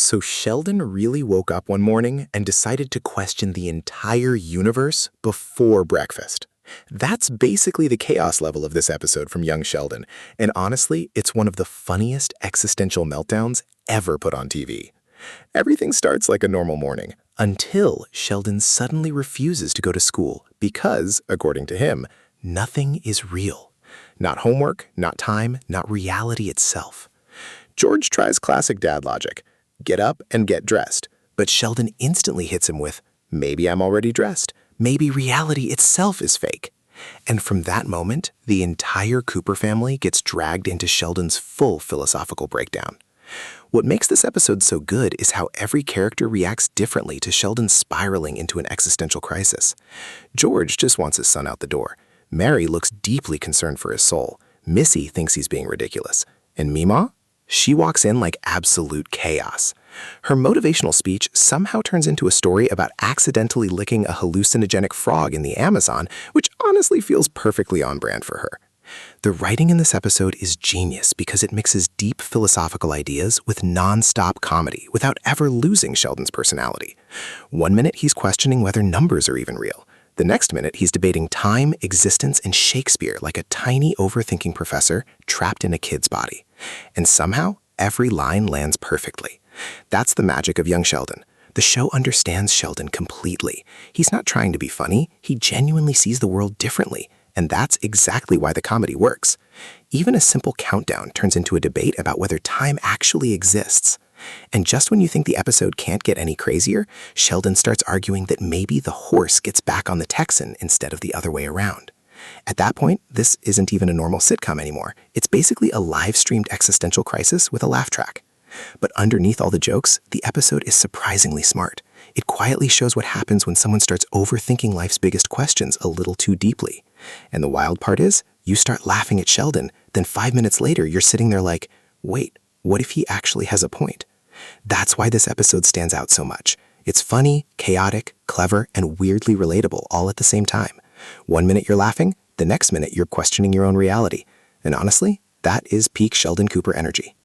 So Sheldon really woke up one morning and decided to question the entire universe before breakfast. That's basically the chaos level of this episode from Young Sheldon, and honestly, it's one of the funniest existential meltdowns ever put on TV. Everything starts like a normal morning, until Sheldon suddenly refuses to go to school because, according to him, nothing is real. Not homework, not time, not reality itself. George tries classic dad logic. Get up and get dressed. But Sheldon instantly hits him with, maybe I'm already dressed. Maybe reality itself is fake. And from that moment, the entire Cooper family gets dragged into Sheldon's full philosophical breakdown. What makes this episode so good is how every character reacts differently to Sheldon spiraling into an existential crisis. George just wants his son out the door. Mary looks deeply concerned for his soul. Missy thinks he's being ridiculous. And Meemaw? She walks in like absolute chaos. Her motivational speech somehow turns into a story about accidentally licking a hallucinogenic frog in the Amazon, which honestly feels perfectly on brand for her. The writing in this episode is genius because it mixes deep philosophical ideas with non-stop comedy without ever losing Sheldon's personality. One minute he's questioning whether numbers are even real. The next minute he's debating time, existence, and Shakespeare like a tiny overthinking professor trapped in a kid's body. And somehow, every line lands perfectly. That's the magic of Young Sheldon. The show understands Sheldon completely. He's not trying to be funny, he genuinely sees the world differently. And that's exactly why the comedy works. Even a simple countdown turns into a debate about whether time actually exists. And just when you think the episode can't get any crazier, Sheldon starts arguing that maybe the horse gets back on the Texan instead of the other way around. At that point, this isn't even a normal sitcom anymore. It's basically a live-streamed existential crisis with a laugh track. But underneath all the jokes, the episode is surprisingly smart. It quietly shows what happens when someone starts overthinking life's biggest questions a little too deeply. And the wild part is, you start laughing at Sheldon, then 5 minutes later you're sitting there like, wait, what if he actually has a point? That's why this episode stands out so much. It's funny, chaotic, clever, and weirdly relatable all at the same time. 1 minute you're laughing, the next minute you're questioning your own reality. And honestly, that is peak Sheldon Cooper energy.